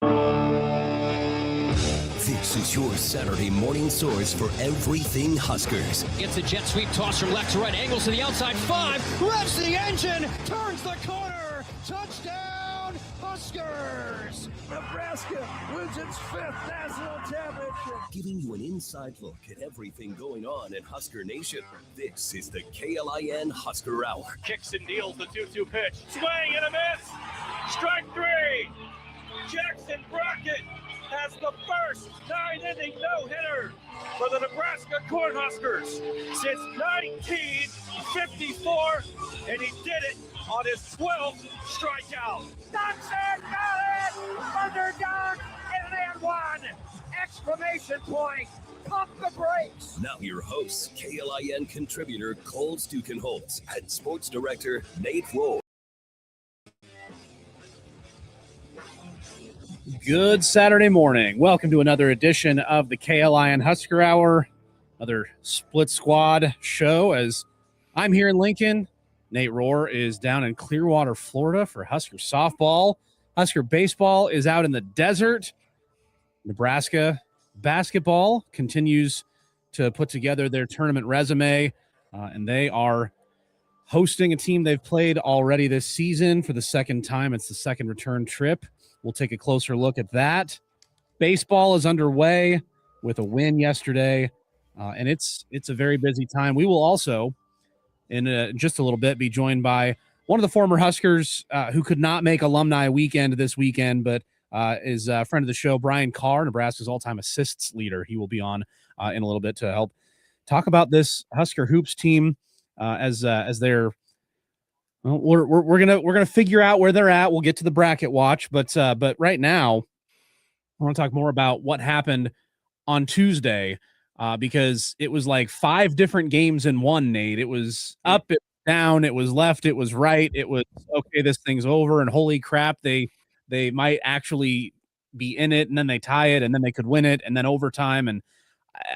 This is your Saturday morning source for everything Huskers. Gets a jet sweep toss from left to right, angles to the outside 5, revs the engine, turns the corner, touchdown Huskers! Nebraska wins its 5th national championship. Giving you an inside look at everything going on in Husker Nation. This is the KLIN Husker Hour. Kicks and deals the 2-2 pitch. Swing and a miss. Strike 3. Jackson Brockett has the first 9-inning no-hitter for the Nebraska Cornhuskers since 1954, and he did it on his 12th strikeout. Dodson got it! Underdog and one! Exclamation point! Pump the brakes! Now your hosts, KLIN contributor Cole Stukenholtz and sports director Nate Rohr. Good Saturday morning. Welcome to another edition of the KLIN Husker Hour, another split squad show as I'm here in Lincoln. Nate Rohr is down in Clearwater, Florida for Husker softball. Husker baseball is out in the desert. Nebraska basketball continues to put together their tournament resume, and they are hosting a team they've played already this season for the second time. It's the second return trip. We'll take a closer look at that. Baseball is underway with a win yesterday, and it's a very busy time. We will also, in just a little bit, be joined by one of the former Huskers who could not make alumni weekend this weekend, but is a friend of the show, Brian Carr, Nebraska's all-time assists leader. He will be on in a little bit to help talk about this Husker hoops team as they're. Well, we're gonna figure out where they're at. We'll get to the bracket watch, but right now, I want to talk more about what happened on Tuesday because it was like 5 different games in one. Nate, it was up, it was down, it was left, it was right, it was okay. This thing's over, and holy crap, they might actually be in it, and then they tie it, and then they could win it, and then overtime, and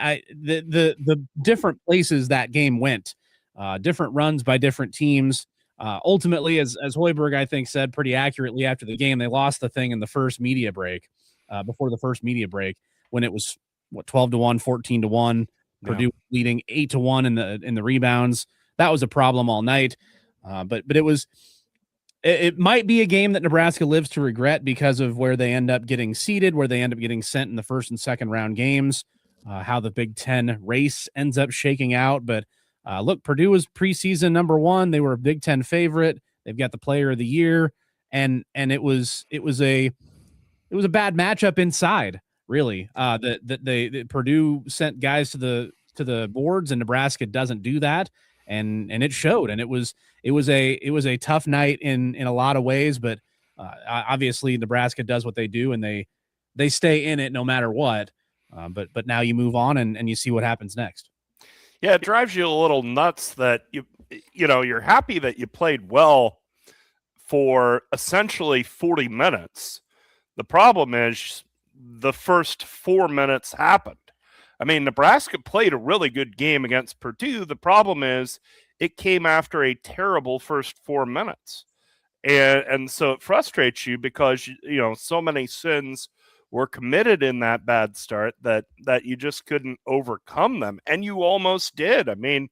the different places that game went, different runs by different teams. Ultimately, as Hoiberg, I think, said pretty accurately after the game, they lost the thing in the first media break, before the first media break, when it was 12-1, 14-1, Purdue leading 8-1 in the rebounds. That was a problem all night. But it might be a game that Nebraska lives to regret because of where they end up getting seeded, where they end up getting sent in the first and second round games, how the Big Ten race ends up shaking out. But look, Purdue was preseason number 1. They were a Big Ten favorite. They've got the player of the year, and it was a bad matchup inside, really. That Purdue sent guys to the boards, and Nebraska doesn't do that, and it showed. And it was a tough night in a lot of ways, but obviously Nebraska does what they do, and they stay in it no matter what. But now you move on and you see what happens next. Yeah, it drives you a little nuts that you're happy that you played well for essentially 40 minutes. The problem is the first 4 minutes happened. I mean, Nebraska played a really good game against Purdue. The problem is it came after a terrible first 4 minutes. And so it frustrates you because, so many sins were committed in that bad start that you just couldn't overcome them. And you almost did. I mean,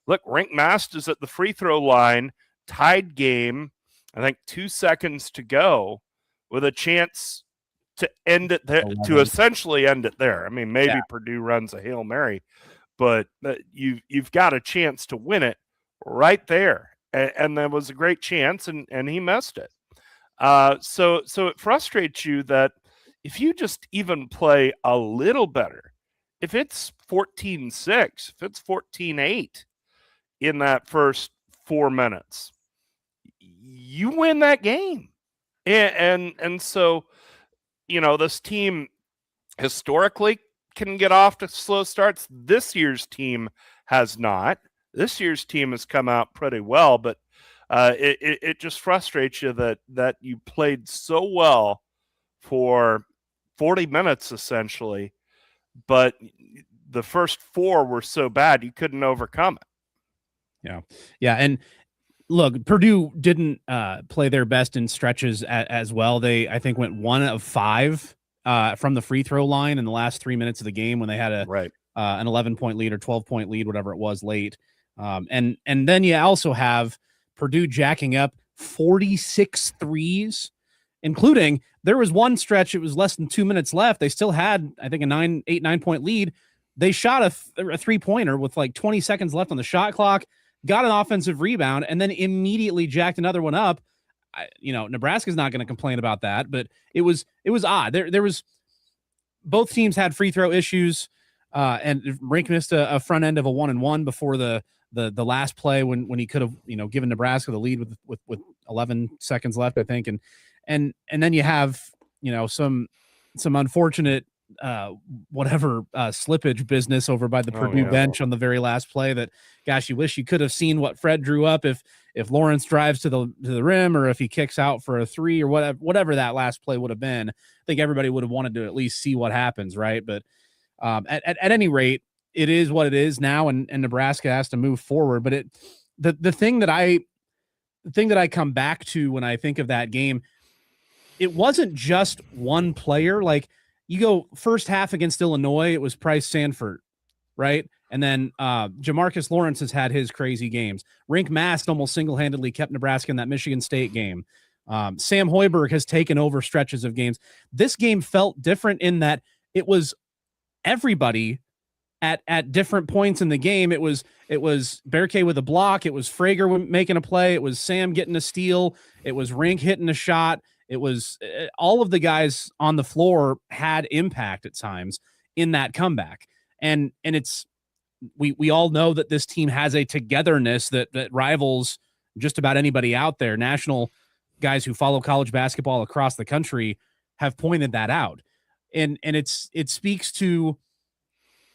look, Rink Mast is at the free throw line, tied game, I think 2 seconds to go, with a chance to end it there, to essentially end it there. I mean, maybe Purdue runs a Hail Mary, but you've got a chance to win it right there. And there was a great chance, and he missed it. So it frustrates you that if you just even play a little better, if it's 14-6, if it's 14-8 in that first 4 minutes, you win that game. And so, this team historically can get off to slow starts. This year's team has not. This year's team has come out pretty well, but it just frustrates you that you played so well for 40 minutes essentially, but the first 4 were so bad you couldn't overcome it. Yeah. And look, Purdue didn't play their best in stretches as well. They, I think, went 1 of 5 from the free throw line in the last 3 minutes of the game when they had an 11-point lead or 12-point lead, whatever it was, late. And then you also have Purdue jacking up 46 threes, including there was one stretch. It was less than 2 minutes left. They still had, I think, a 9-point lead. They shot a 3-pointer with like 20 seconds left on the shot clock, got an offensive rebound, and then immediately jacked another one up. Nebraska's not going to complain about that, but it was odd. There was, both teams had free throw issues, and Rink missed a front end of a 1-and-1 before the last play when he could have given Nebraska the lead with 11 seconds left, I think, and then you have some unfortunate slippage business over by the Purdue bench on the very last play that, gosh, you wish you could have seen what Fred drew up if Lawrence drives to the rim, or if he kicks out for a 3 or whatever that last play would have been. I think everybody would have wanted to at least see what happens, right? But at any rate, it is what it is now, and Nebraska has to move forward. But the thing that I come back to when I think of that game, it wasn't just one player. Like, you go first half against Illinois, it was Price Sanford, right? And then Jamarcus Lawrence has had his crazy games. Rink Mast almost single-handedly kept Nebraska in that Michigan State game. Sam Hoiberg has taken over stretches of games. This game felt different in that it was everybody at different points in the game. It was Berke with a block. It was Frager making a play. It was Sam getting a steal. It was Rink hitting a shot. It was all of the guys on the floor had impact at times in that comeback. And it's, we all know that this team has a togetherness that rivals just about anybody out there. National guys who follow college basketball across the country have pointed that out. And it speaks to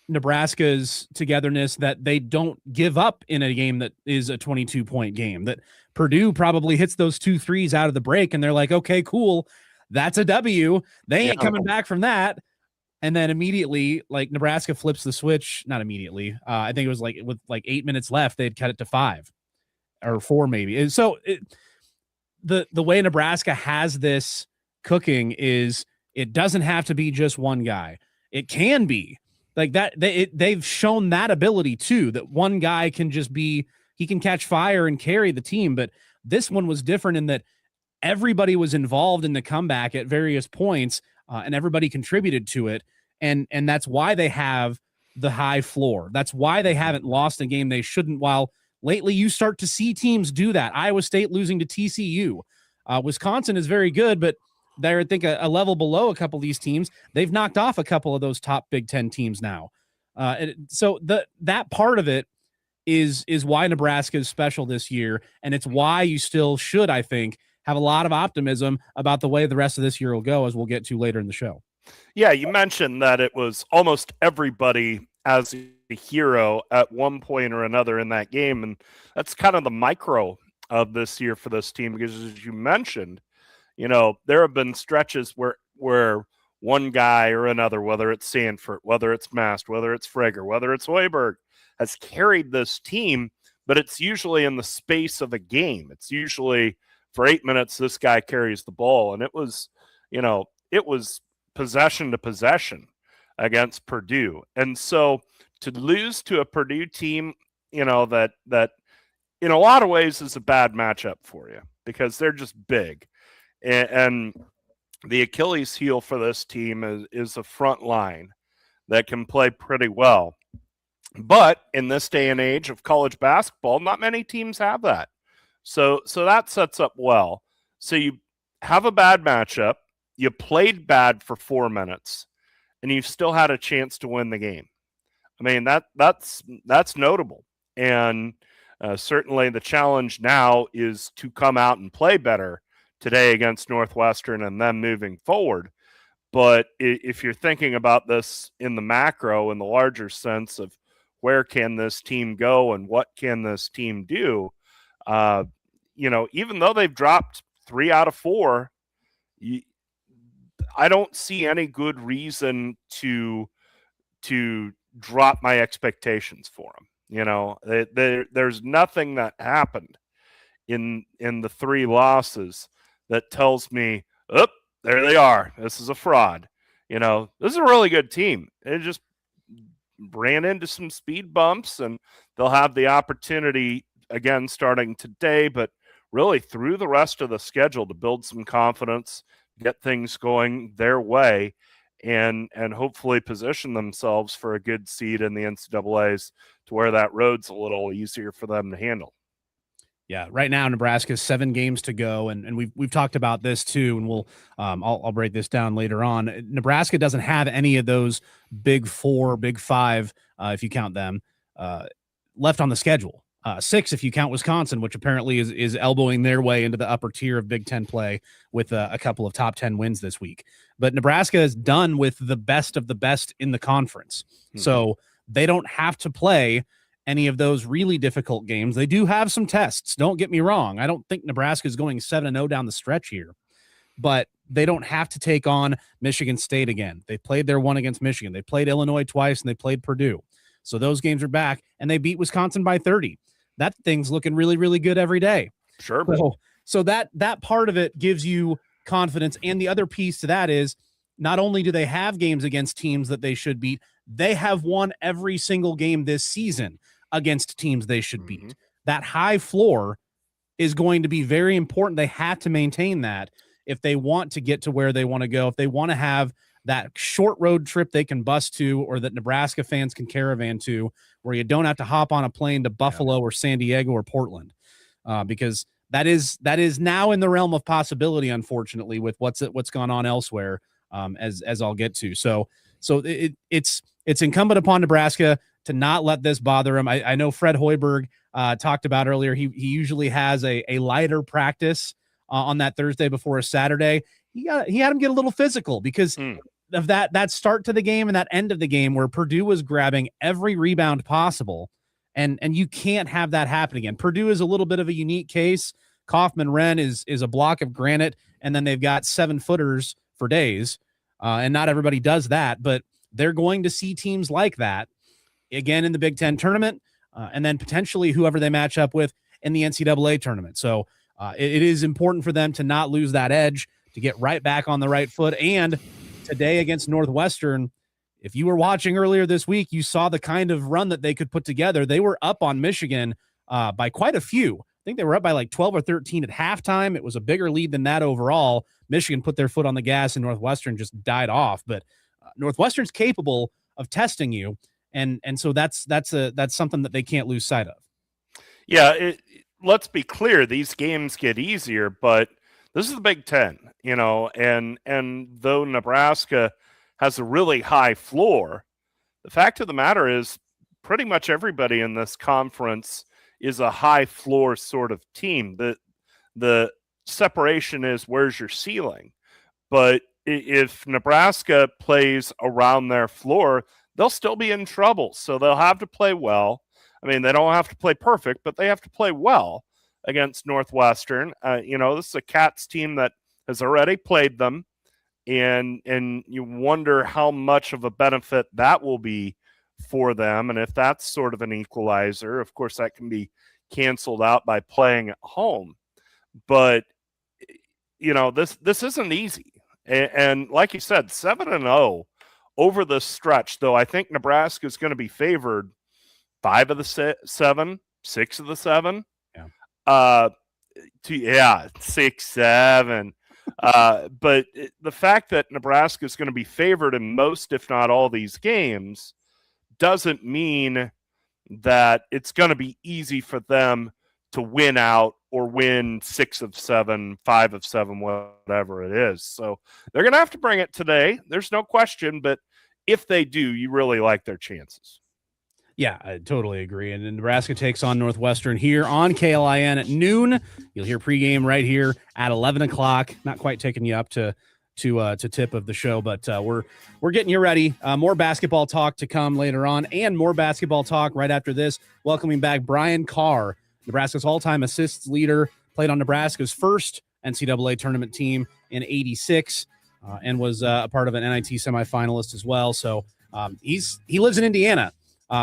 Nebraska's togetherness that they don't give up in a game that is a 22-point game, that Purdue probably hits those 2 threes out of the break and they're like, okay, cool, that's a W. They ain't coming back from that. And then immediately, like, Nebraska flips the switch. Not immediately. I think it was like with like 8 minutes left, they'd cut it to 5 or 4 maybe. And so the way Nebraska has this cooking is it doesn't have to be just one guy. It can be like that. They've shown that ability too, that one guy can just be, he can catch fire and carry the team. But this one was different in that everybody was involved in the comeback at various points, and everybody contributed to it. And that's why they have the high floor. That's why they haven't lost a game they shouldn't. While lately you start to see teams do that. Iowa State losing to TCU. Wisconsin is very good, but they're, I think, a level below a couple of these teams. They've knocked off a couple of those top Big Ten teams now. So that part of it is why Nebraska is special this year, and it's why you still should, I think, have a lot of optimism about the way the rest of this year will go, as we'll get to later in the show. Yeah, you mentioned that it was almost everybody as a hero at one point or another in that game, and that's kind of the micro of this year for this team, because as you mentioned, there have been stretches where one guy or another, whether it's Sanford, whether it's Mast, whether it's Frager, whether it's Hoiberg, has carried this team, but it's usually in the space of a game. It's usually for 8 minutes, this guy carries the ball. And it was possession to possession against Purdue. And so to lose to a Purdue team, that in a lot of ways is a bad matchup for you because they're just big. And the Achilles heel for this team is a front line that can play pretty well. But in this day and age of college basketball, not many teams have that. So that sets up well. So you have a bad matchup, you played bad for 4 minutes, and you still had a chance to win the game. I mean, that's notable. And certainly the challenge now is to come out and play better today against Northwestern and then moving forward. But if you're thinking about this in the macro, in the larger sense of where can this team go and what can this team do, even though they've dropped 3 out of 4, I don't see any good reason to drop my expectations for them. There's nothing that happened in the 3 losses that tells me, oh, there they are. This is a fraud. This is a really good team. It just ran into some speed bumps, and they'll have the opportunity again starting today, but really through the rest of the schedule to build some confidence, get things going their way, and hopefully position themselves for a good seed in the NCAAs to where that road's a little easier for them to handle. Yeah, right now Nebraska's 7 games to go, and we've talked about this too, and we'll I'll break this down later on. Nebraska doesn't have any of those big 4, big 5, if you count them, left on the schedule. 6 if you count Wisconsin, which apparently is elbowing their way into the upper tier of Big Ten play with a couple of top 10 wins this week. But Nebraska is done with the best of the best in the conference, so they don't have to play any of those really difficult games. They do have some tests. Don't get me wrong. I don't think Nebraska is going 7-0 down the stretch here, but they don't have to take on Michigan State again. They played their one against Michigan. They played Illinois twice, and they played Purdue. So those games are back, and they beat Wisconsin by 30. That thing's looking really, really good every day. Sure. So that part of it gives you confidence. And the other piece to that is not only do they have games against teams that they should beat, they have won every single game this season against teams they should beat. That high floor is going to be very important. They have to maintain that if they want to get to where they want to go, if they want to have that short road trip they can bus to, or that Nebraska fans can caravan to, where you don't have to hop on a plane to Buffalo or San Diego or Portland, because that is now in the realm of possibility, unfortunately, with what's gone on elsewhere, as I'll get to. So it's incumbent upon Nebraska to not let this bother him. I know Fred Hoiberg talked about earlier. He usually has a lighter practice on that Thursday before a Saturday. He had him get a little physical because of that start to the game and that end of the game where Purdue was grabbing every rebound possible, and you can't have that happen again. Purdue is a little bit of a unique case. Kaufman-Wren is a block of granite, and then they've got 7-footers for days, and not everybody does that, but they're going to see teams like that again in the Big Ten tournament, and then potentially whoever they match up with in the NCAA tournament. So it is important for them to not lose that edge, to get right back on the right foot. And today against Northwestern, if you were watching earlier this week, you saw the kind of run that they could put together. They were up on Michigan by quite a few. I think they were up by like 12 or 13 at halftime. It was a bigger lead than that overall. Michigan put their foot on the gas and Northwestern just died off. But Northwestern's capable of testing you. And so that's something that they can't lose sight of. Yeah, let's be clear. These games get easier, but this is the Big Ten, and though Nebraska has a really high floor, the fact of the matter is pretty much everybody in this conference is a high floor sort of team. The separation is where's your ceiling. But if Nebraska plays around their floor, they'll still be in trouble. So they'll have to play well. I mean, they don't have to play perfect, but they have to play well against Northwestern. This is a Cats team that has already played them, and you wonder how much of a benefit that will be for them. And if that's sort of an equalizer, of course, that can be canceled out by playing at home. But, this isn't easy. And like you said, 7-0 over the stretch, though I think Nebraska is going to be favored 5 of the 7, 6 of the 7. 6, 7. But the fact that Nebraska is going to be favored in most, if not all, these games doesn't mean that it's going to be easy for them to win out or win 6 of 7, 5 of 7, whatever it is. So they're going to have to bring it today. There's no question. But if they do, you really like their chances. Yeah, I totally agree. And Nebraska takes on Northwestern here on KLIN at noon. You'll hear pregame right here at 11 o'clock. Not quite taking you up to tip of the show, but we're getting you ready. More basketball talk to come later on, and more basketball talk right after this. Welcoming back Brian Carr, Nebraska's all-time assists leader, played on Nebraska's first NCAA tournament team in '86, and was a part of an NIT semifinalist as well. So he lives in Indiana.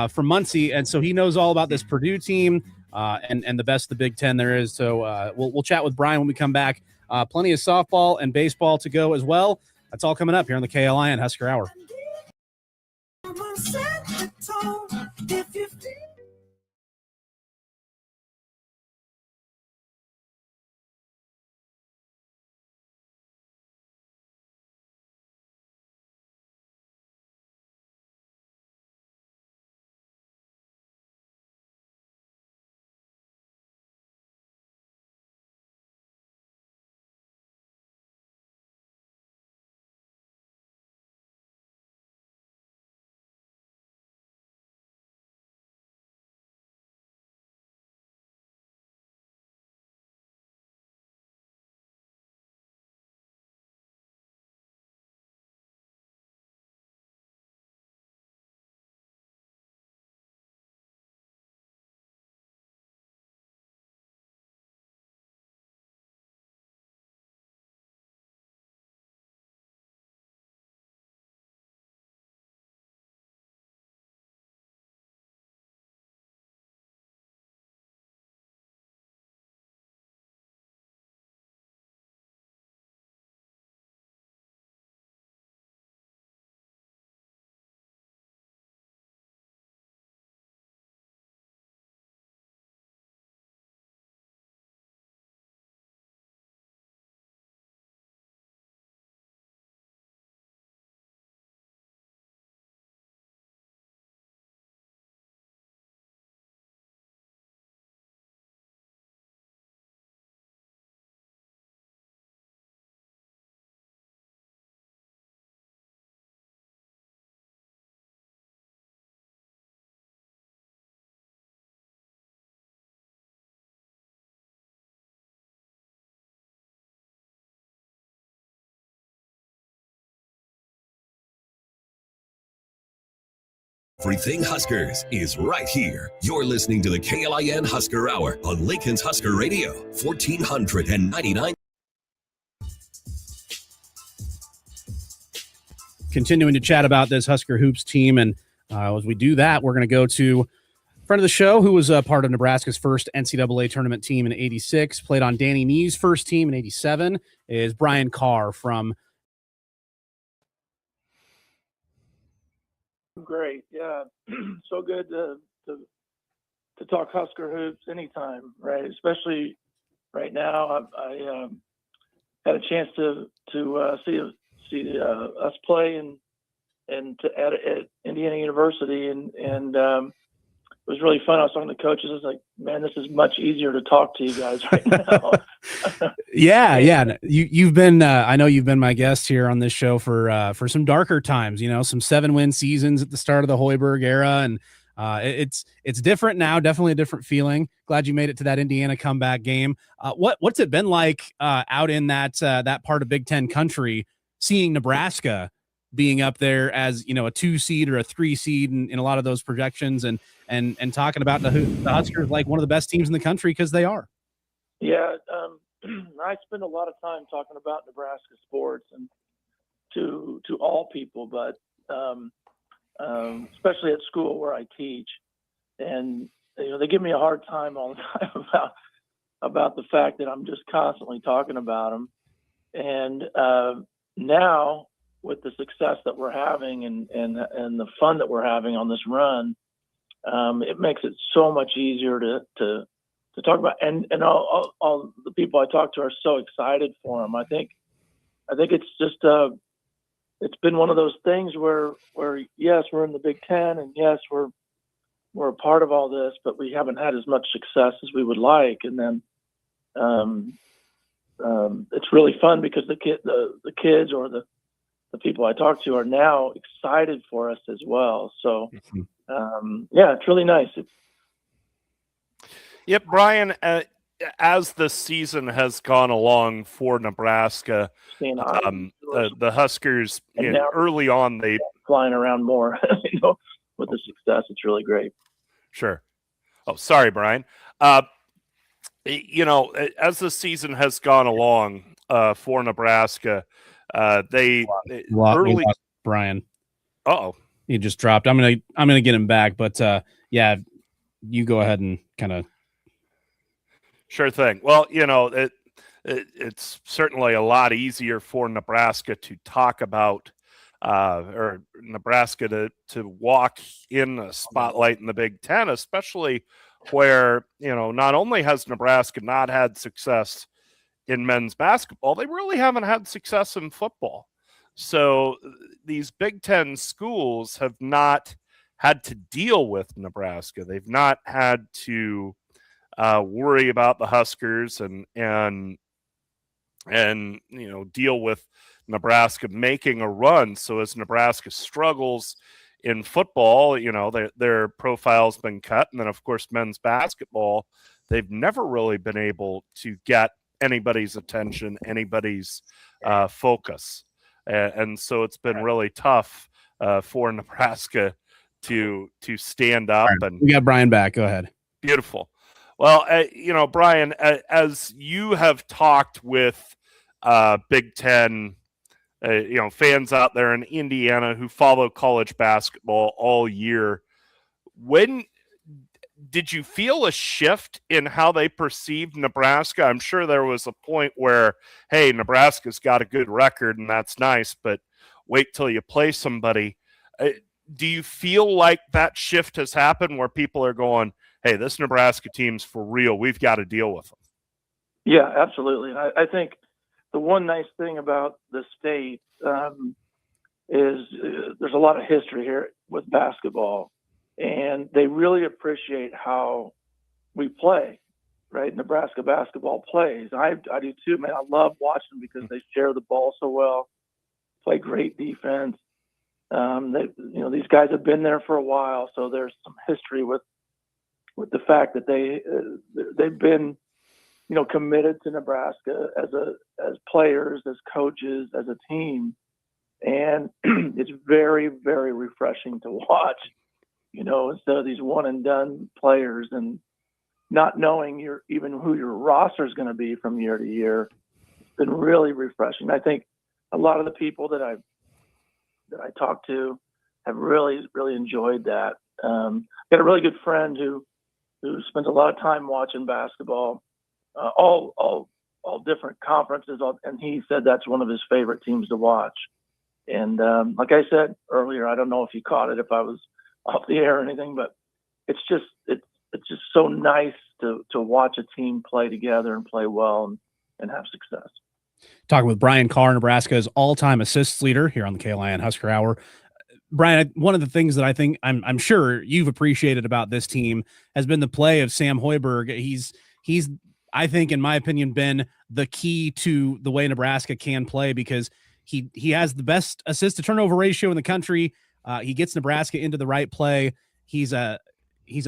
From Muncie, and so he knows all about this Purdue team. and the best the Big Ten there is. So we'll chat with Brian when we come back. Plenty of softball and baseball to go as well. That's all coming up here on the KLIN Husker Hour. Everything Huskers is right here. You're listening to the KLIN Husker Hour on Lincoln's Husker Radio, 1499. Continuing to chat about this Husker Hoops team, and as we do that, we're going to go to a friend of the show who was a part of Nebraska's first NCAA tournament team in '86, played on Danny Mee's first team in '87, is Brian Carr from. Great, yeah. So good to talk Husker hoops anytime, right? Especially right now. I had a chance to see us play and at Indiana University, and it was really fun. I was talking to coaches. I was like, man, this is much easier to talk to you guys right now. Yeah. You've been, I know you've been my guest here on this show for some darker times, some 7-win seasons at the start of the Hoiberg era. And it's different now, definitely a different feeling. Glad you made it to that Indiana comeback game. What's it been like out in that part of Big Ten country, seeing Nebraska being up there as, a 2 seed or a 3 seed in a lot of those projections, and talking about the Huskers like one of the best teams in the country, because they are. Yeah. I spend a lot of time talking about Nebraska sports and to all people, but especially at school where I teach, and they give me a hard time all the time about the fact that I'm just constantly talking about them. And now, with the success that we're having and the fun that we're having on this run, it makes it so much easier to talk about. And all the people I talk to are so excited for them. I think it's just it's been one of those things where yes, we're in the Big Ten, and yes, we're a part of all this, but we haven't had as much success as we would like. And then it's really fun because the kids or the people I talk to are now excited for us as well. So, it's really nice. Yep, Brian, as the season has gone along for Nebraska, the Huskers, early on, they flying around more, with the success. It's really great. Sure. Oh, sorry, Brian. As the season has gone along for Nebraska, they early lost Brian. Uh-oh. He just dropped. I'm gonna get him back, but you go ahead and kind of Sure thing. Well, it's certainly a lot easier for Nebraska to talk about, or Nebraska to walk in a spotlight in the Big Ten, especially where, not only has Nebraska not had success in men's basketball, they really haven't had success in football. So these Big Ten schools have not had to deal with Nebraska. They've not had to worry about the Huskers and deal with Nebraska making a run. So as Nebraska struggles in football, their profile's been cut. And then, of course, men's basketball, they've never really been able to get anybody's attention, anybody's focus. And so it's been really tough for Nebraska to stand up. And we got Brian back. Go ahead. Beautiful. Well, Brian, as you have talked with Big Ten, fans out there in Indiana who follow college basketball all year, when did you feel a shift in how they perceived Nebraska? I'm sure there was a point where, hey, Nebraska's got a good record and that's nice, but wait till you play somebody. Do you feel like that shift has happened where people are going, hey, this Nebraska team's for real, we've got to deal with them? Yeah, absolutely. I think the one nice thing about the state is there's a lot of history here with basketball, and they really appreciate how we play, right? Nebraska basketball plays. I do too, man. I love watching because they share the ball so well, play great defense. These guys have been there for a while, so there's some history with the fact that they've been, committed to Nebraska as players, as coaches, as a team, and it's very, very refreshing to watch. Instead of these one and done players and not knowing even who your roster is going to be from year to year, it's been really refreshing. I think a lot of the people that I talked to have really, really enjoyed that. Got a really good friend who spends a lot of time watching basketball, all different conferences, and he said that's one of his favorite teams to watch. And like I said earlier, I don't know if you caught it, if I was off the air or anything, but it's just so nice to watch a team play together and play well and have success. Talking with Brian Carr, Nebraska's all-time assists leader here on the KLIN Husker Hour. Brian, one of the things that I think I'm sure you've appreciated about this team has been the play of Sam Hoiberg. He's I think, in my opinion, been the key to the way Nebraska can play because he has the best assist to turnover ratio in the country. He gets Nebraska into the right play. He's a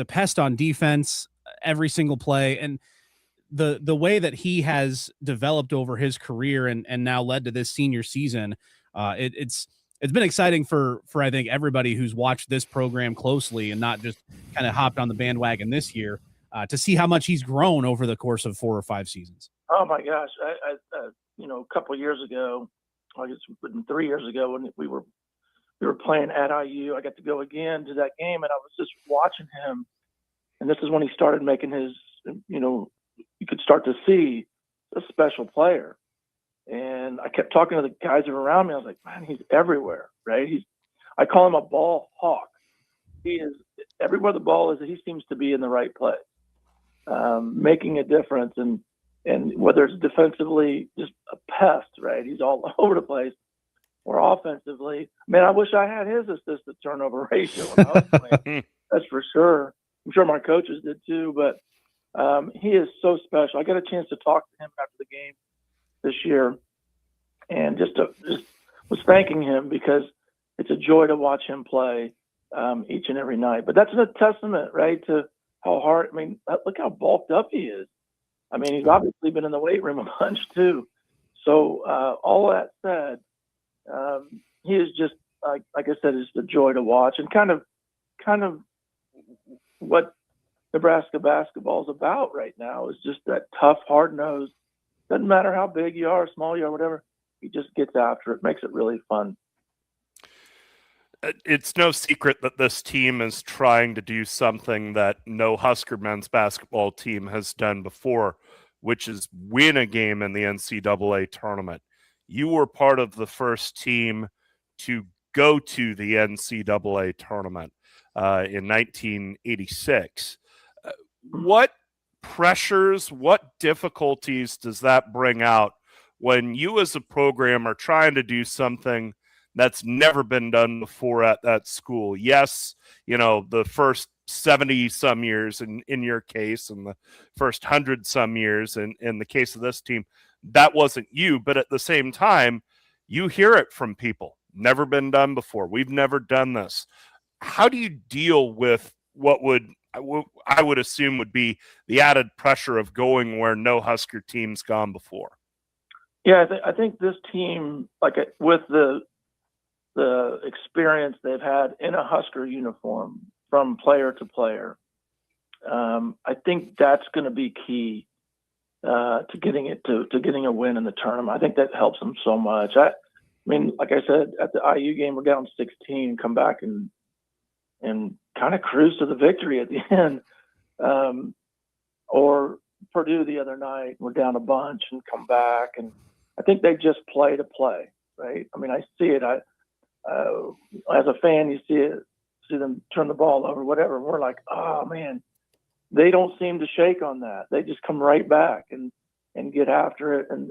pest on defense every single play. And the way that he has developed over his career and now led to this senior season, it's been exciting for I think everybody who's watched this program closely and not just kind of hopped on the bandwagon this year to see how much he's grown over the course of 4 or 5 seasons. Oh my gosh. I a couple of years ago, I guess 3 years ago when we were playing at IU, I got to go again to that game and I was just watching him. And this is when he started making his, you could start to see a special player. And I kept talking to the guys that were around me. I was like, man, he's everywhere, right? I call him a ball hawk. He is everywhere the ball is, he seems to be in the right place, making a difference. And whether it's defensively, just a pest, right? He's all over the place. Or offensively, man, I wish I had his assist to turnover ratio when I was playing. That's for sure. I'm sure my coaches did too, but he is so special. I got a chance to talk to him after the game this year, and just was thanking him because it's a joy to watch him play each and every night. But that's a testament, right, to how hard. I mean, look how bulked up he is. I mean, he's obviously been in the weight room a bunch too. So all that said, he is just like I said, is a joy to watch, and kind of what Nebraska basketball is about right now is just that tough, hard-nosed. Doesn't matter how big you are, small you are, whatever. He just gets after it. Makes it really fun. It's no secret that this team is trying to do something that no Husker men's basketball team has done before, which is win a game in the NCAA tournament. You were part of the first team to go to the NCAA tournament in 1986. What pressures, what difficulties does that bring out when you as a program are trying to do something that's never been done before at that school? Yes, the first 70 some years in your case, and the first 100 some years in the case of this team, that wasn't you. But at the same time, you hear it from people. Never been done before. We've never done this. How do you deal with what I would assume would be the added pressure of going where no Husker team's gone before? Yeah, I think this team, with the experience they've had in a Husker uniform from player to player, I think that's going to be key to getting a win in the tournament. I think that helps them so much. I mean, like I said, at the IU game, we're down 16, come back and kind of cruise to the victory at the end. Or Purdue the other night, we're down a bunch and come back, and I think they just play to play, right? I mean, I see it. As a fan, you see them turn the ball over, whatever. And we're like, oh man, they don't seem to shake on that. They just come right back and get after it. And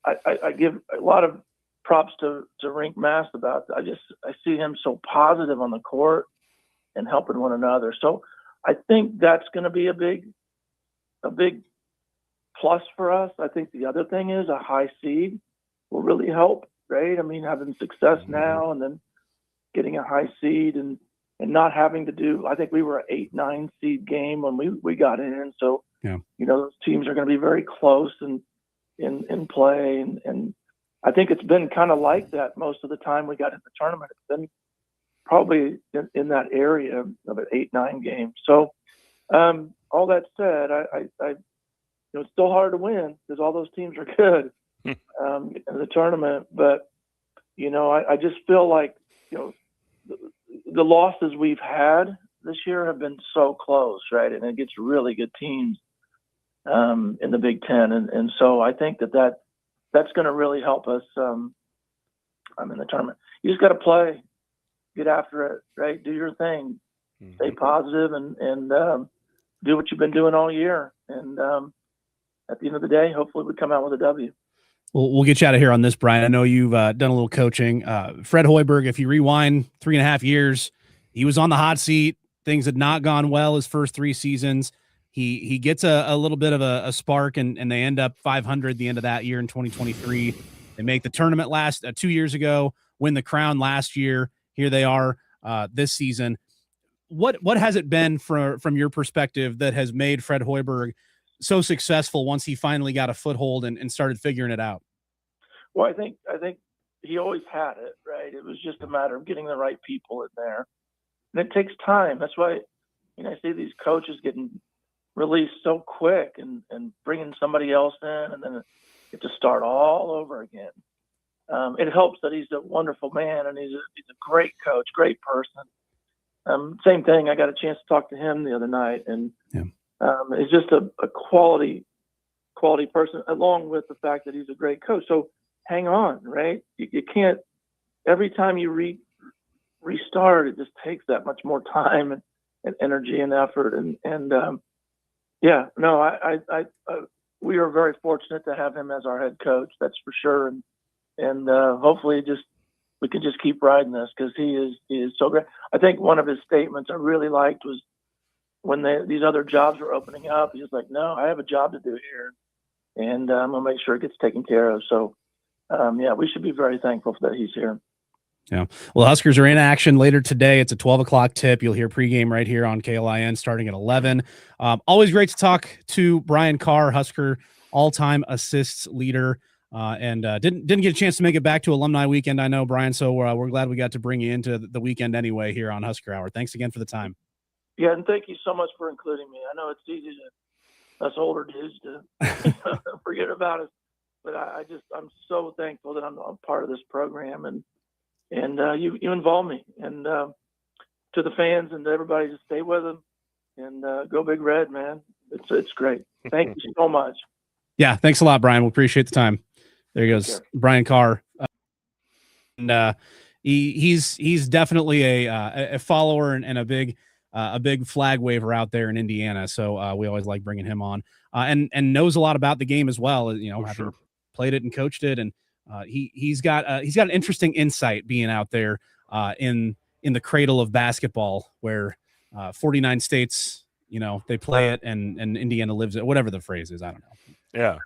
I give a lot of props to Rink Mast about that. I see him so positive on the court and helping one another. So I think that's going to be a big plus for us. I think the other thing is a high seed will really help, right? I mean, having success now and then getting a high seed and not having to do, I think we were an 8-9 seed game when we got in. So, those teams are going to be very close and in play. And I think it's been kind of like that most of the time we got in the tournament. It's been probably in that area of an 8-9 game. So all that said, it's still hard to win because all those teams are good in the tournament. But, I just feel like, the losses we've had this year have been so close, right? And it gets really good teams in the Big Ten. And so I think that's going to really help us in the tournament. You just got to play, get after it, right? Do your thing, stay positive and do what you've been doing all year. And at the end of the day, hopefully we come out with a W. We'll get you out of here on this, Brian. I know you've done a little coaching. Fred Hoiberg, if you rewind 3.5 years, he was on the hot seat. Things had not gone well his first 3 seasons. He gets a little bit of a spark, and they end up 500 the end of that year in 2023. They make the tournament last 2 years ago, win the crown last year. Here they are this season. What has it been from your perspective that has made Fred Hoiberg so successful once he finally got a foothold and started figuring it out? Well, I think he always had it, right? It was just a matter of getting the right people in there. And it takes time. That's why, I see these coaches getting released so quick and bringing somebody else in, and then you have to start all over again. It helps that he's a wonderful man and he's a great coach, great person. Same thing. I got a chance to talk to him the other night, and he's just a quality person, along with the fact that he's a great coach. So hang on, right? You can't, every time you restart, it just takes that much more time and energy and effort. We are very fortunate to have him as our head coach. That's for sure. And hopefully we can just keep riding this because he is so great. I think one of his statements I really liked was when these other jobs were opening up, he was like, no, I have a job to do here, and I'm going to make sure it gets taken care of. So, we should be very thankful that he's here. Yeah. Well, Huskers are in action later today. It's a 12 o'clock tip. You'll hear pregame right here on KLIN starting at 11. Always great to talk to Brian Carr, Husker all-time assists leader. And didn't get a chance to make it back to alumni weekend, I know, Brian. So we're glad we got to bring you into the weekend anyway here on Husker Hour. Thanks again for the time. Yeah, and thank you so much for including me. I know it's easy to us older dudes to forget about it, but I'm so thankful that I'm a part of this program, and you involve me, and to the fans and to everybody, just stay with them and go Big Red, man. It's great. Thank you so much. Yeah, thanks a lot, Brian. We appreciate the time. There he goes, Brian Carr. And he's definitely a follower and a big flag waver out there in Indiana. So we always like bringing him on, and knows a lot about the game as well. Having played it and coached it, and he's got an interesting insight being out there in the cradle of basketball, where 49 states, they play it, and Indiana lives it. Whatever the phrase is, I don't know. Yeah.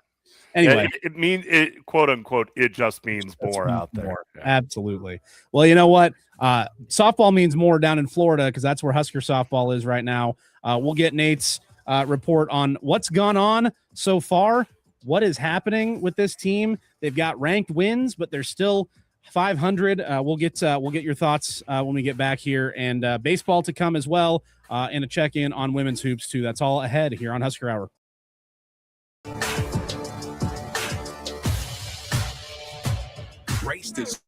Anyway, it means it, quote unquote, it just means more out there. Yeah. Absolutely. Well, you know what? Softball means more down in Florida, because that's where Husker softball is right now. We'll get Nate's report on what's gone on so far, what is happening with this team. They've got ranked wins, but they're still 500. We'll get your thoughts when we get back here, and baseball to come as well, and a check-in on women's hoops too. That's all ahead here on Husker Hour. Race this.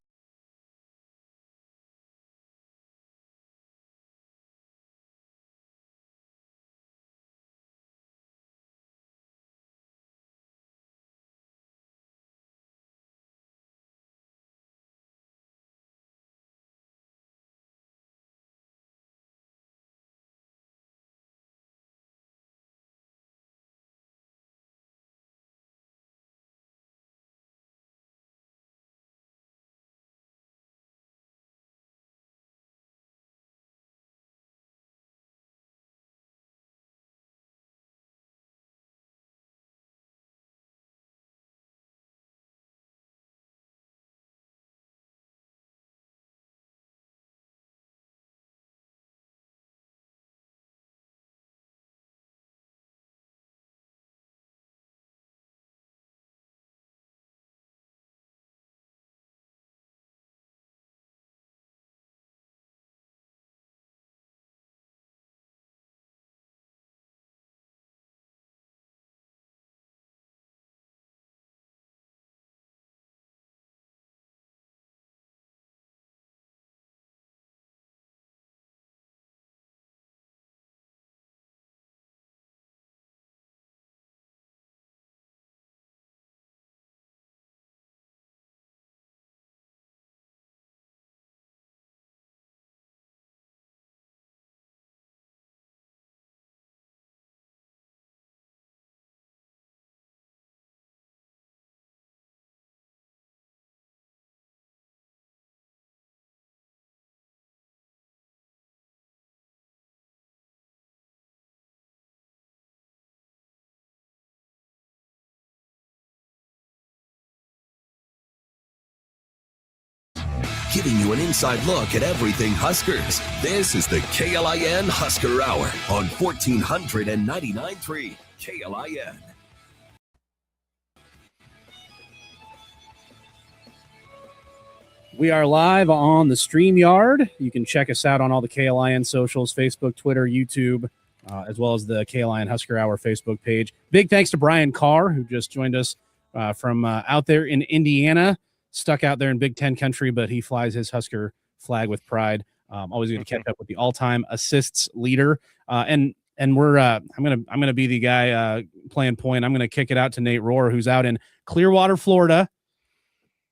Giving you an inside look at everything Huskers. This is the KLIN Husker Hour on 1499.3 KLIN. We are live on the StreamYard. You can check us out on all the KLIN socials, Facebook, Twitter, YouTube, as well as the KLIN Husker Hour Facebook page. Big thanks to Brian Carr, who just joined us from out there in Indiana, stuck out there in Big Ten country, but he flies his Husker flag with pride. Always going to catch up with the all-time assists leader. And we're I'm gonna be the guy playing point. I'm gonna kick it out to Nate Rohr, who's out in Clearwater, Florida,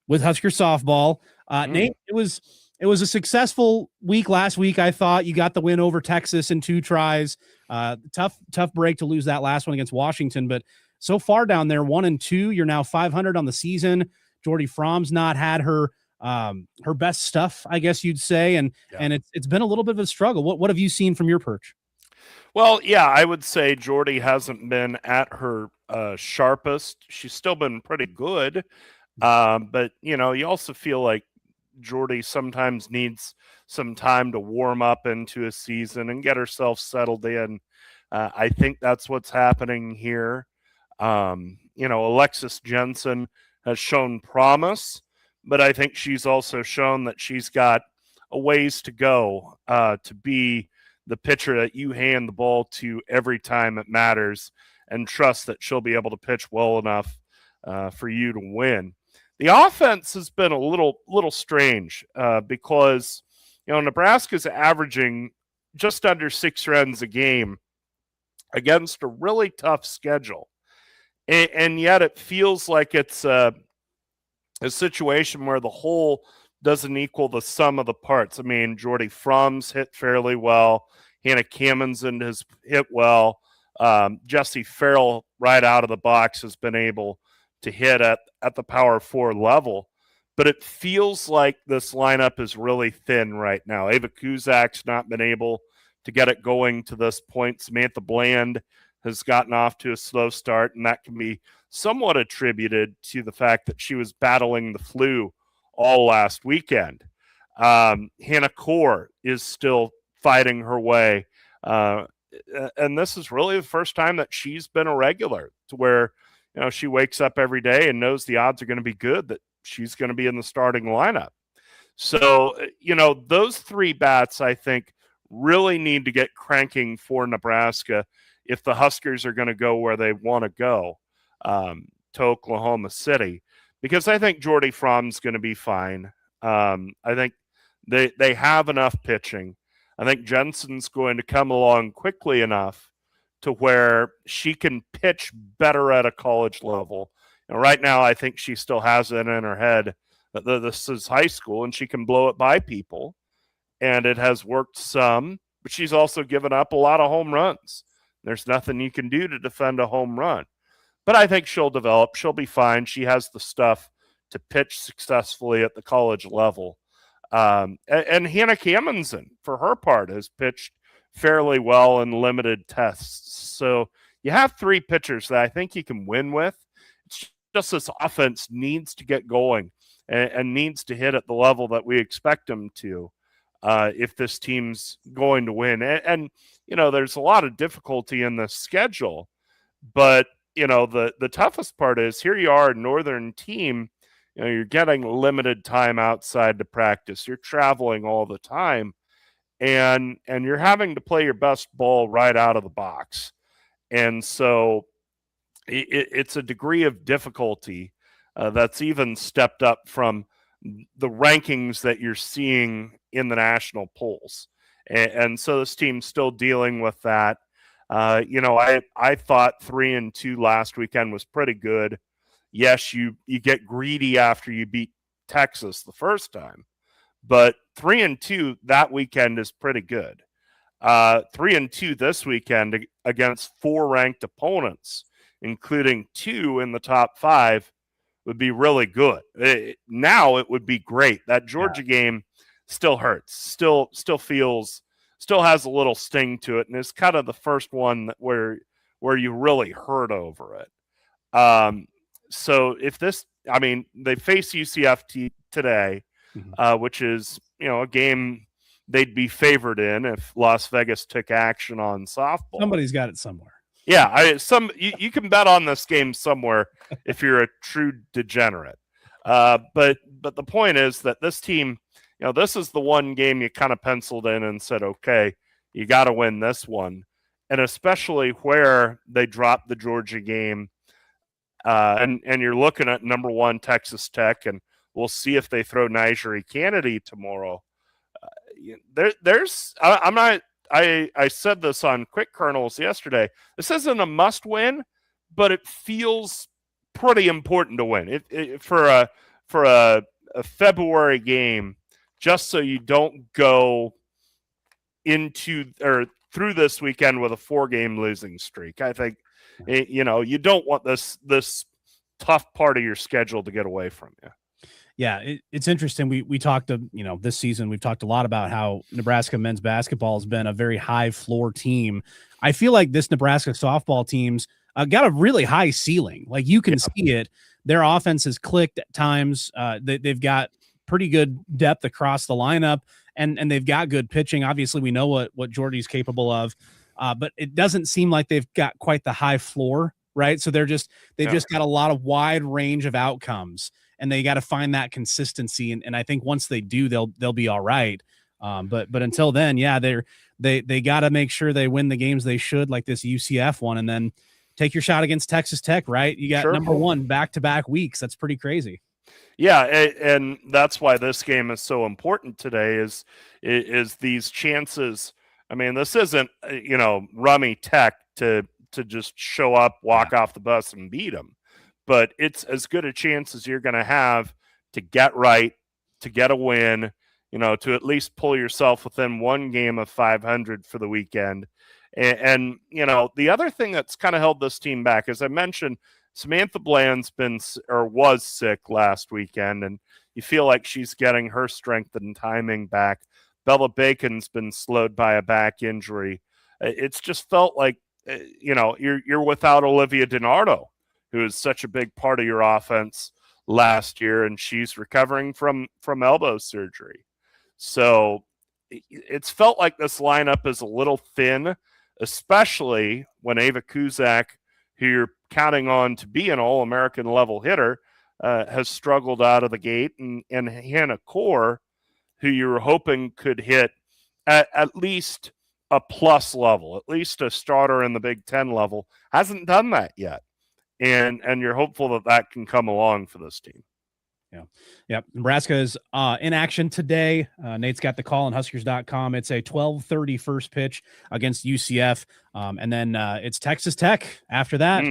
with Husker softball. Nate, it was a successful week last week. I thought you got the win over Texas in 2 tries. Tough break to lose that last one against Washington, but so far down there, 1-2. You're now 500 on the season. Jordy Fromm's not had her best stuff, I guess you'd say, and it's been a little bit of a struggle. What have you seen from your perch? Well, yeah, I would say Jordy hasn't been at her sharpest. She's still been pretty good, but you also feel like Jordy sometimes needs some time to warm up into a season and get herself settled in. I think that's what's happening here. Alexis Jensen has shown promise, but I think she's also shown that she's got a ways to go to be the pitcher that you hand the ball to every time it matters, and trust that she'll be able to pitch well enough for you to win. The offense has been a little strange because Nebraska's averaging just under 6 runs a game against a really tough schedule. And yet it feels like it's a situation where the whole doesn't equal the sum of the parts. I mean, Jordy Frum's hit fairly well. Hannah Cammonson has hit well. Jessie Farrell right out of the box has been able to hit at the power 4 level. But it feels like this lineup is really thin right now. Ava Kuzak's not been able to get it going to this point. Samantha Bland has gotten off to a slow start, and that can be somewhat attributed to the fact that she was battling the flu all last weekend. Hannah Core is still fighting her way. And this is really the first time that she's been a regular, to where, you know, she wakes up every day and knows the odds are going to be good that she's going to be in the starting lineup. So, you know, those 3 bats, I think, really need to get cranking for Nebraska if the Huskers are going to go where they want to go, to Oklahoma City, because I think Jordy Frum's going to be fine. I think they have enough pitching. I think Jensen's going to come along quickly enough to where she can pitch better at a college level. And right now, I think she still has it in her head that this is high school and she can blow it by people. And it has worked some, but she's also given up a lot of home runs. There's nothing you can do to defend a home run. But I think she'll develop. She'll be fine. She has the stuff to pitch successfully at the college level. And Hannah Cammonson, for her part, has pitched fairly well in limited tests. So you have 3 pitchers that I think you can win with. It's just this offense needs to get going and needs to hit at the level that we expect them to if this team's going to win. And, you know, there's a lot of difficulty in the schedule, but, you know, the toughest part is here you are, a northern team. You know, you're getting limited time outside to practice. You're traveling all the time, and you're having to play your best ball right out of the box. And so it's a degree of difficulty that's even stepped up from the rankings that you're seeing in the national polls. And so this team's still dealing with that. You know, I thought 3-2 last weekend was pretty good. Yes, you get greedy after you beat Texas the first time, but 3-2 that weekend is pretty good. 3-2 this weekend against 4 ranked opponents, including 2 in the top 5, would be really good. Now it would be great. That Georgia game still hurts, still has a little sting to it, and it's kind of the first one where you really hurt over it. So if this, I mean, they face UCF today, which is, you know, a game they'd be favored in if Las Vegas took action on softball. Somebody's got it somewhere. Yeah, you can bet on this game somewhere if you're a true degenerate. But the point is that this team, you know, this is the one game you kind of penciled in and said, okay, you got to win this one, and especially where they dropped the Georgia game. And you're looking at number 1 Texas Tech, and we'll see if they throw Nigeri Kennedy tomorrow. I said this on Quick Kernels yesterday. This isn't a must win, but it feels pretty important to win. For a February game, just so you don't go into or through this weekend with a 4-game losing streak. I think, you know, you don't want this tough part of your schedule to get away from you. Yeah, it's interesting. We talked, you know, this season we've talked a lot about how Nebraska men's basketball has been a very high floor team. I feel like this Nebraska softball team's got a really high ceiling. Like you can see it. Their offense has clicked at times. They've got pretty good depth across the lineup, and they've got good pitching. Obviously, we know what Jordy's capable of, but it doesn't seem like they've got quite the high floor, right? So they've just got a lot of wide range of outcomes. And they got to find that consistency, and I think once they do, they'll be all right. But until then, yeah, they got to make sure they win the games they should, like this UCF one, and then take your shot against Texas Tech. Right, you got number 1 back-to-back weeks. That's pretty crazy. Yeah, and that's why this game is so important today. Is these chances? I mean, this isn't, you know, Rummy Tech to just show up, walk off the bus, and beat them. But it's as good a chance as you're going to have to get right, to get a win, to at least pull yourself within one game of 500 for the weekend. And the other thing that's kind of held this team back, as I mentioned, Samantha Bland's was sick last weekend, and you feel like she's getting her strength and timing back. Bella Bacon's been slowed by a back injury. It's just felt like, you're without Olivia DiNardo, who is such a big part of your offense last year, and she's recovering from elbow surgery. So it's felt like this lineup is a little thin, especially when Ava Kuzak, who you're counting on to be an All-American level hitter, has struggled out of the gate, and Hannah Core, who you were hoping could hit at least a plus level, at least a starter in the Big Ten level, hasn't done that yet. And you're hopeful that can come along for this team. Yeah. Nebraska is in action today. Nate's got the call on Huskers.com. It's a 12:30 first pitch against UCF. And then it's Texas Tech after that.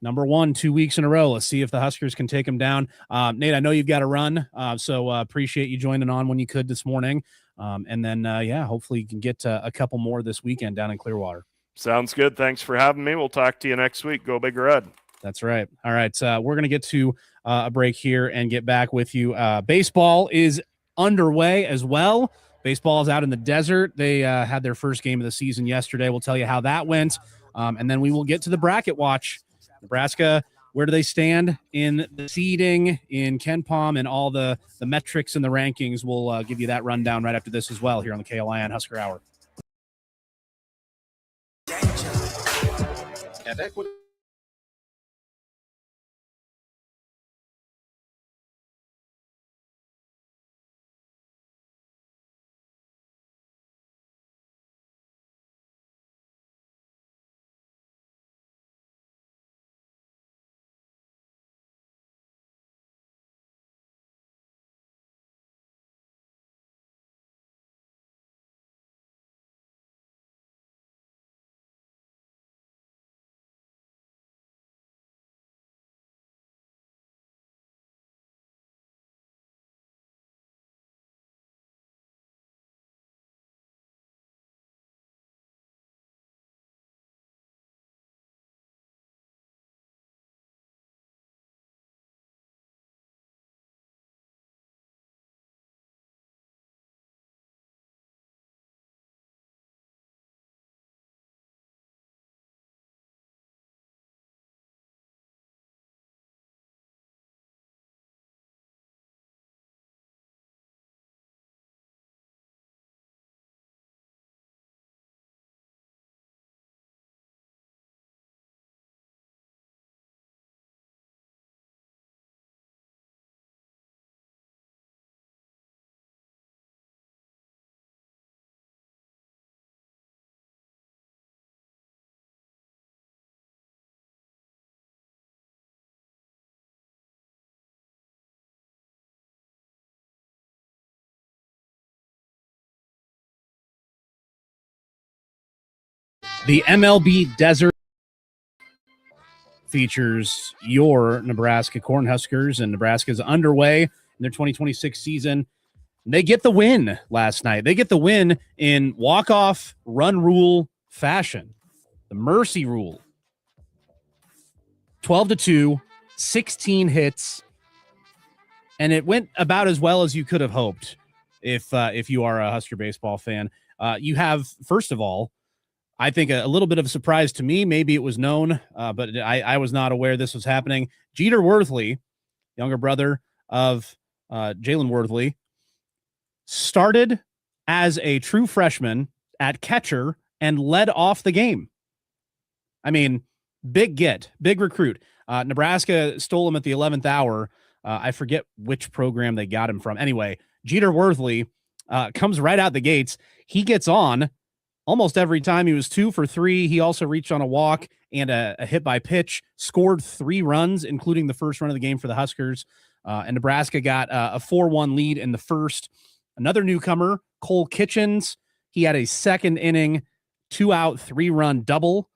Number 1, 2 weeks in a row. Let's see if the Huskers can take them down. Nate, I know you've got to run, so appreciate you joining on when you could this morning. And then, hopefully you can get a couple more this weekend down in Clearwater. Sounds good. Thanks for having me. We'll talk to you next week. Go Big Red. That's right. All right. We're going to get to a break here and get back with you. Baseball is underway as well. Baseball is out in the desert. They had their first game of the season yesterday. We'll tell you how that went. And then we will get to the bracket watch. Nebraska, where do they stand in the seeding, in KenPom, and all the metrics and the rankings? We'll give you that rundown right after this as well here on the KLIN Husker Hour. The MLB Desert features your Nebraska Cornhuskers, and Nebraska's underway in their 2026 season. They get the win last night. They get the win in walk-off run rule fashion, the mercy rule. 12-2, 16 hits, and it went about as well as you could have hoped if you are a Husker baseball fan. You have, first of all, I think a little bit of a surprise to me. Maybe it was known, but I was not aware this was happening. Jeter Worthley, younger brother of Jalen Worthley, started as a true freshman at catcher and led off the game. I mean, big recruit. Nebraska stole him at the 11th hour. I forget which program they got him from. Anyway, Jeter Worthley comes right out the gates. He gets on almost every time. He was 2 for 3. He also reached on a walk and a hit by pitch, scored 3 runs, including the first run of the game for the Huskers. And Nebraska got a 4-1 lead in the first. Another newcomer, Cole Kitchens, he had a second inning, 2-out, 3-run double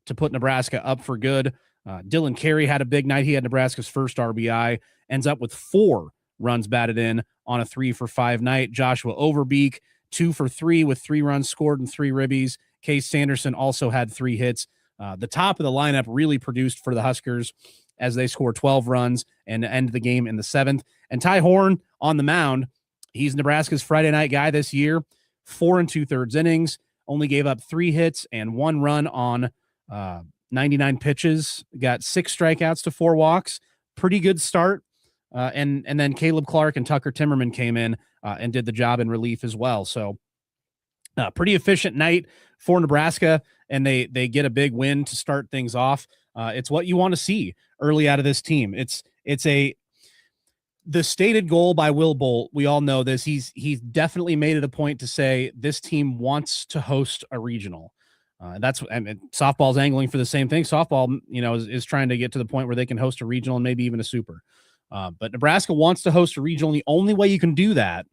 to put Nebraska up for good. Dylan Carey had a big night. He had Nebraska's first RBI, ends up with 4 runs batted in on a 3-for-5 night. Joshua Overbeek, 2 for 3 with 3 runs scored and 3 ribbies. Case Sanderson also had 3 hits. The top of the lineup really produced for the Huskers as they score 12 runs and end the game in the 7th. And Ty Horn on the mound, he's Nebraska's Friday night guy this year. 4 2/3 innings, only gave up 3 hits and 1 run on 99 pitches, got 6 strikeouts to 4 walks. Pretty good start. And then Caleb Clark and Tucker Timmerman came in and did the job in relief as well. So pretty efficient night for Nebraska, and they get a big win to start things off. It's what you want to see early out of this team. It's the stated goal by Will Bolt. We all know this. He's definitely made it a point to say this team wants to host a regional. Softball's angling for the same thing. Softball, is trying to get to the point where they can host a regional and maybe even a super. But Nebraska wants to host a regional. And the only way you can do that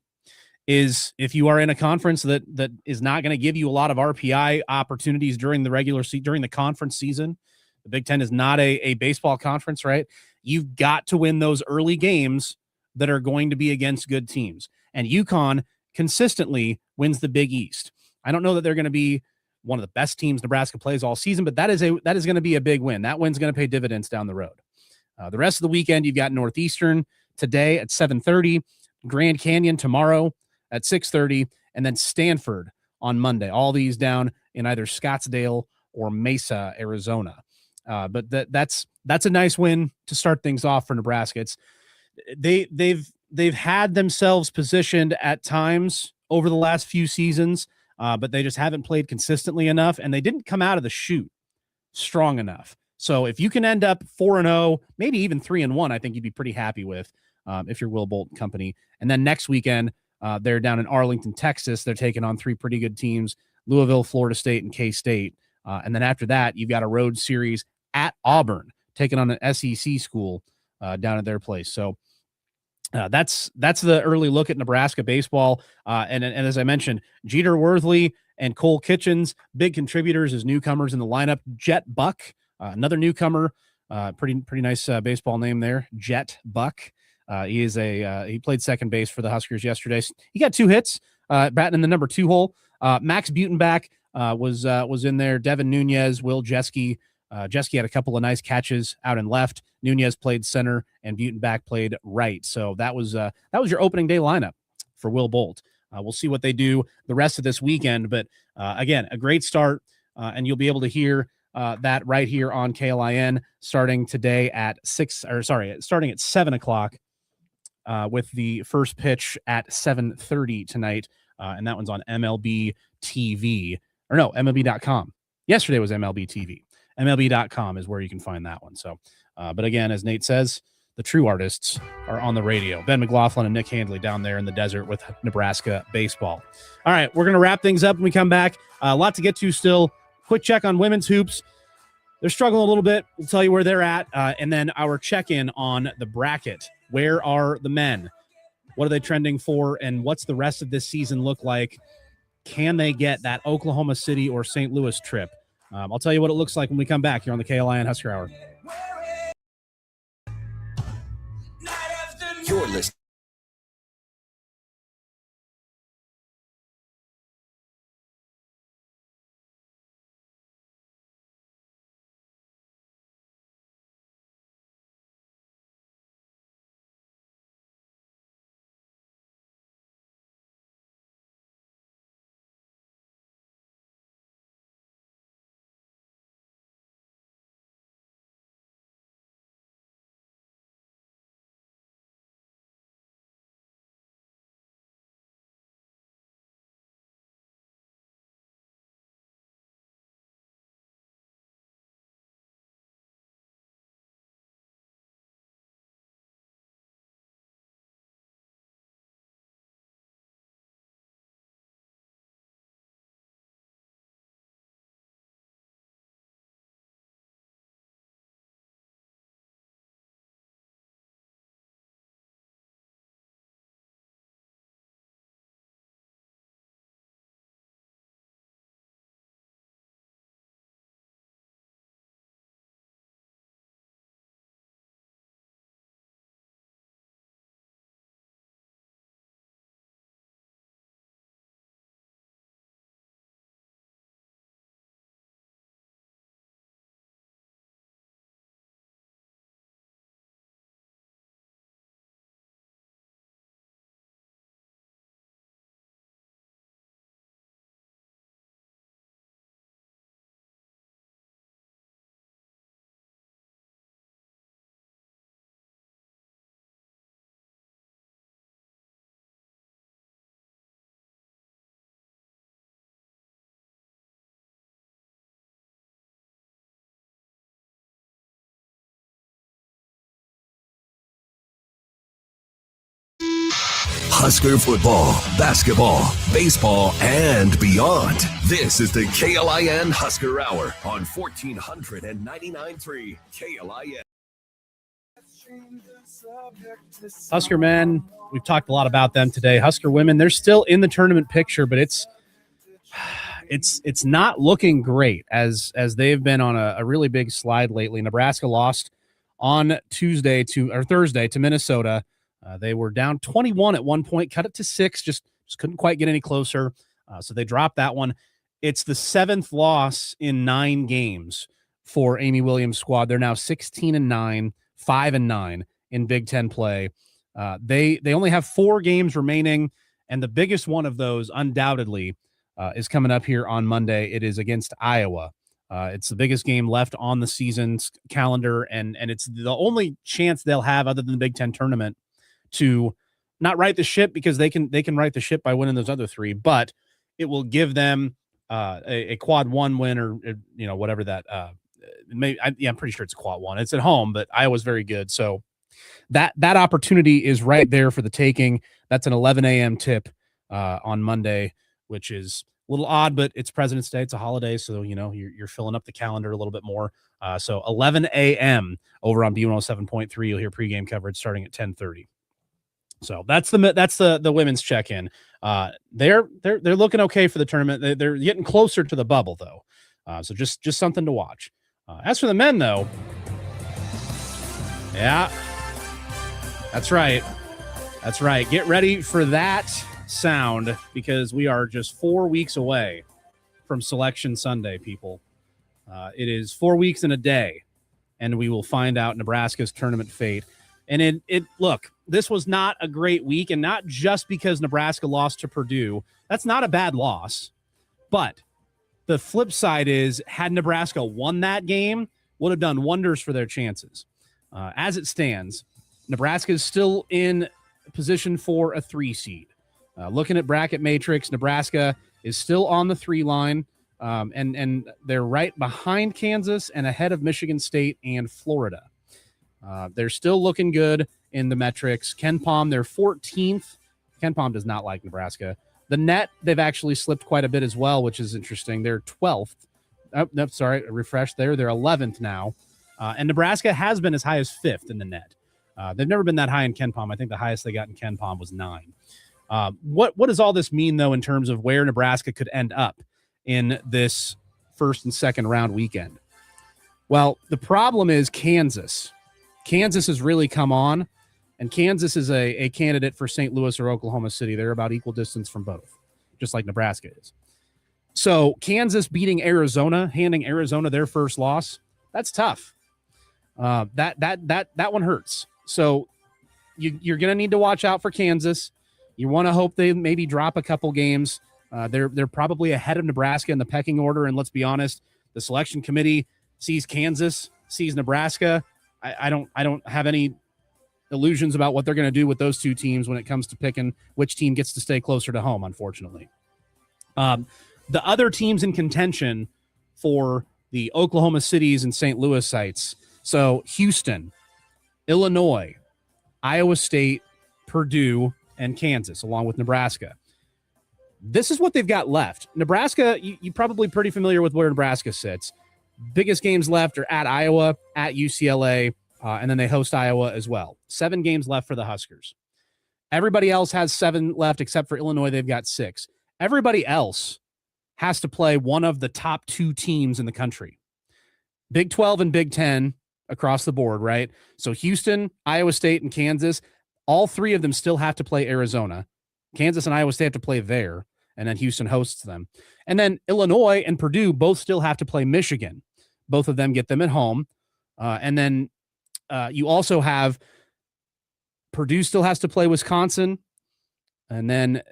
is if you are in a conference that is not going to give you a lot of RPI opportunities during the conference season. The Big Ten is not a baseball conference, right? You've got to win those early games that are going to be against good teams. And UConn consistently wins the Big East. I don't know that they're going to be one of the best teams Nebraska plays all season, but that is going to be a big win. That win's going to pay dividends down the road. The rest of the weekend, you've got Northeastern today at 7:30, Grand Canyon tomorrow at 6:30, and then Stanford on Monday. All these down in either Scottsdale or Mesa, Arizona. But that's a nice win to start things off for Nebraska. They've had themselves positioned at times over the last few seasons, but they just haven't played consistently enough, and they didn't come out of the chute strong enough. So if you can end up 4-0, maybe even 3-1, I think you'd be pretty happy with if you're Will Bolt Company. And then next weekend, they're down in Arlington, Texas. They're taking on 3 pretty good teams, Louisville, Florida State, and K-State. And then after that, you've got a road series at Auburn, taking on an SEC school down at their place. So that's the early look at Nebraska baseball. And as I mentioned, Jeter Worthley and Cole Kitchens, big contributors as newcomers in the lineup. Jet Buck, another newcomer, pretty nice baseball name there, Jet Buck. He played second base for the Huskers yesterday. He got 2 hits, batting in the number 2 hole. Max Butenbach was in there. Devin Nunez, Will Jeske. Jeske had a couple of nice catches out and left. Nunez played center, and Butenbach played right. So that was your opening day lineup for Will Bolt. We'll see what they do the rest of this weekend. But again, a great start, and you'll be able to hear that right here on KLIN starting today at 7 o'clock with the first pitch at 7:30 tonight. And that one's on MLB TV, or no, MLB.com. Yesterday was MLB TV. MLB.com is where you can find that one. So, but again, as Nate says, the true artists are on the radio. Ben McLaughlin and Nick Handley down there in the desert with Nebraska baseball. All right, we're going to wrap things up when we come back. A lot to get to still. Quick check on women's hoops. They're struggling a little bit. We'll tell you where they're at. And then our check-in on the bracket. Where are the men? What are they trending for? And what's the rest of this season look like? Can they get that Oklahoma City or St. Louis trip? I'll tell you what it looks like when we come back here on the KLIN Husker Hour. You're listening. Husker football, basketball, baseball, and beyond. This is the KLIN Husker Hour on 1499.3 KLIN. Husker men, we've talked a lot about them today. Husker women, they're still in the tournament picture, but it's not looking great as they've been on a really big slide lately. Nebraska lost on Thursday to Minnesota. They were down 21 at one point, cut it to 6, just couldn't quite get any closer. So they dropped that one. It's the 7th loss in 9 games for Amy Williams' squad. They're now 16-9, 5-9 in Big Ten play. They only have 4 games remaining, and the biggest one of those undoubtedly is coming up here on Monday. It is against Iowa. It's the biggest game left on the season's calendar, and it's the only chance they'll have other than the Big Ten tournament to not right the ship, because they can right the ship by winning those other 3, but it will give them a quad 1 win, or whatever that I'm pretty sure it's a quad 1. It's at home, but Iowa's very good, so that opportunity is right there for the taking. That's an 11 a.m. tip on Monday, which is a little odd, but it's President's Day. It's a holiday, so you're filling up the calendar a little bit more. So 11 a.m. over on B107.3. You'll hear pregame coverage starting at 10:30. So that's the women's check-in. They're looking okay for the tournament. They're getting closer to the bubble though. So just something to watch. As for the men though, yeah, that's right. Get ready for that sound, because we are just 4 weeks away from Selection Sunday, people. It is 4 weeks and a day, and we will find out Nebraska's tournament fate. And look, this was not a great week, and not just because Nebraska lost to Purdue. That's not a bad loss. But the flip side is, had Nebraska won that game, would have done wonders for their chances. As it stands, Nebraska is still in position for a 3 seed. Looking at bracket matrix, Nebraska is still on the 3 line, and they're right behind Kansas and ahead of Michigan State and Florida. They're still looking good in the metrics. KenPom, they're 14th. KenPom does not like Nebraska. The net, they've actually slipped quite a bit as well, which is interesting. They're 12th. Oh, no, sorry, refresh there. They're 11th now. And Nebraska has been as high as 5th in the net. They've never been that high in KenPom. I think the highest they got in KenPom was 9. What does all this mean, though, in terms of where Nebraska could end up in this first and second round weekend? Well, the problem is Kansas. Kansas has really come on, and Kansas is a candidate for St. Louis or Oklahoma City. They're about equal distance from both, just like Nebraska is. So Kansas beating Arizona, handing Arizona their first loss, that's tough. That one hurts. So you're going to need to watch out for Kansas. You want to hope they maybe drop a couple games. They're probably ahead of Nebraska in the pecking order, and let's be honest, the selection committee sees Kansas, sees Nebraska. I don't have any illusions about what they're going to do with those 2 teams when it comes to picking which team gets to stay closer to home, unfortunately. The other teams in contention for the Oklahoma Cities and St. Louis sites, so Houston, Illinois, Iowa State, Purdue, and Kansas, along with Nebraska. This is what they've got left. Nebraska, you're probably pretty familiar with where Nebraska sits. Biggest games left are at Iowa, at UCLA, and then they host Iowa as well. 7 games left for the Huskers. Everybody else has 7 left except for Illinois. They've got 6. Everybody else has to play one of the top 2 teams in the country. Big 12 and Big 10 across the board, right? So Houston, Iowa State, and Kansas, all 3 of them still have to play Arizona. Kansas and Iowa State have to play there, and then Houston hosts them. And then Illinois and Purdue both still have to play Michigan. Both of them get them at home. And then you also have Purdue still has to play Wisconsin. And then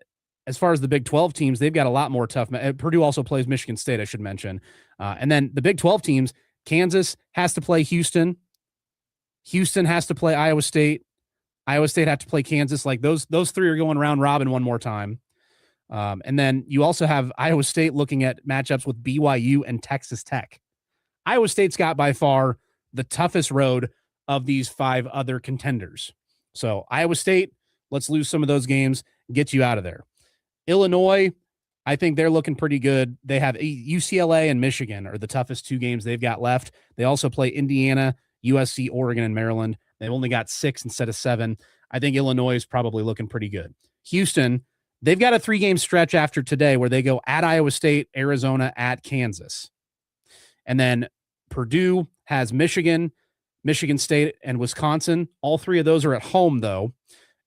as far as the Big 12 teams, they've got a lot more tough. Purdue also plays Michigan State, I should mention. And then the Big 12 teams, Kansas has to play Houston. Houston has to play Iowa State. Iowa State have to play Kansas. Like those 3 are going round robin one more time. And then you also have Iowa State looking at matchups with BYU and Texas Tech. Iowa State's got by far the toughest road of these 5 other contenders. So Iowa State, let's lose some of those games. get you out of there. Illinois, I think they're looking pretty good. They have UCLA and Michigan are the toughest 2 games they've got left. They also play Indiana, USC, Oregon, and Maryland. They've only got 6 instead of 7. I think Illinois is probably looking pretty good. Houston, they've got a 3-game stretch after today where they go at Iowa State, Arizona, at Kansas. And then Purdue has Michigan, Michigan State, and Wisconsin. All 3 of those are at home, though.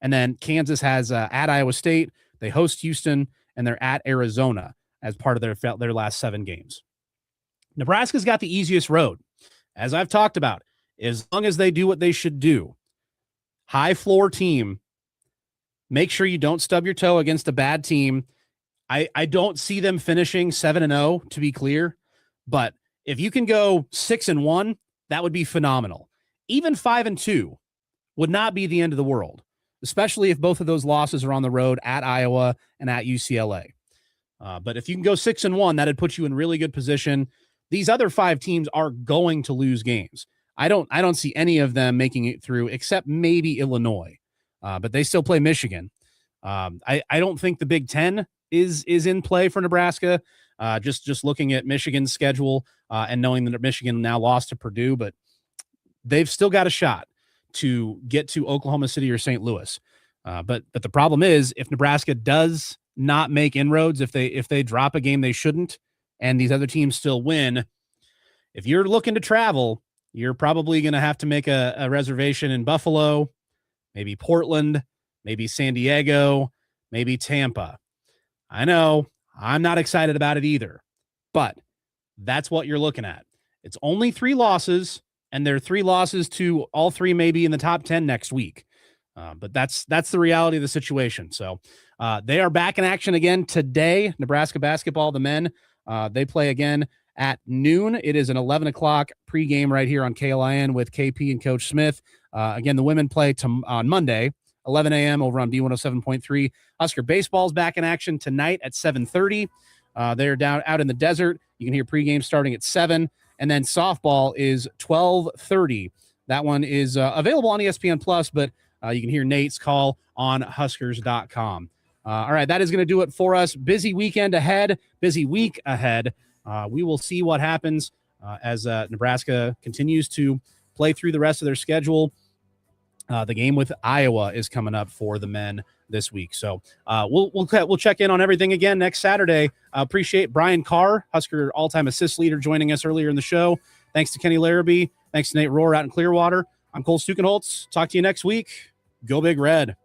And then Kansas has at Iowa State. They host Houston, and they're at Arizona as part of their last 7 games. Nebraska's got the easiest road. As I've talked about, as long as they do what they should do, high floor team, make sure you don't stub your toe against a bad team. I don't see them finishing 7-0, to be clear, but if you can go 6-1, that would be phenomenal. Even 5-2 would not be the end of the world, especially if both of those losses are on the road at Iowa and at UCLA. But if you can go 6-1, that'd put you in really good position. These other 5 teams are going to lose games. I don't see any of them making it through except maybe Illinois, but they still play Michigan. I don't think the Big Ten is in play for Nebraska. Just looking at Michigan's schedule and knowing that Michigan now lost to Purdue, but they've still got a shot to get to Oklahoma City or St. Louis. But the problem is if Nebraska does not make inroads, if they drop a game they shouldn't, and these other teams still win, if you're looking to travel, you're probably going to have to make a reservation in Buffalo, maybe Portland, maybe San Diego, maybe Tampa. I know I'm not excited about it either, but that's what you're looking at. It's only 3 losses, and they're 3 losses to all 3 maybe in the top 10 next week. But that's the reality of the situation. So they are back in action again today. Nebraska basketball, the men, they play again at noon. It is an 11 o'clock pregame right here on KLIN with KP and Coach Smith. Again, the women play on Monday, 11 a.m. over on B107.3. Husker baseball's back in action tonight at 7:30. They're down out in the desert. You can hear pregame starting at 7. And then softball is 12:30. That one is available on ESPN Plus, but you can hear Nate's call on Huskers.com. All right, that is going to do it for us. Busy weekend ahead, busy week ahead. We will see what happens as Nebraska continues to play through the rest of their schedule. The game with Iowa is coming up for the men this week. So we'll check in on everything again next Saturday. Appreciate Brian Carr, Husker all-time assist leader, joining us earlier in the show. Thanks to Kenny Larrabee. Thanks to Nate Rohr out in Clearwater. I'm Cole Stukenholtz. Talk to you next week. Go Big Red.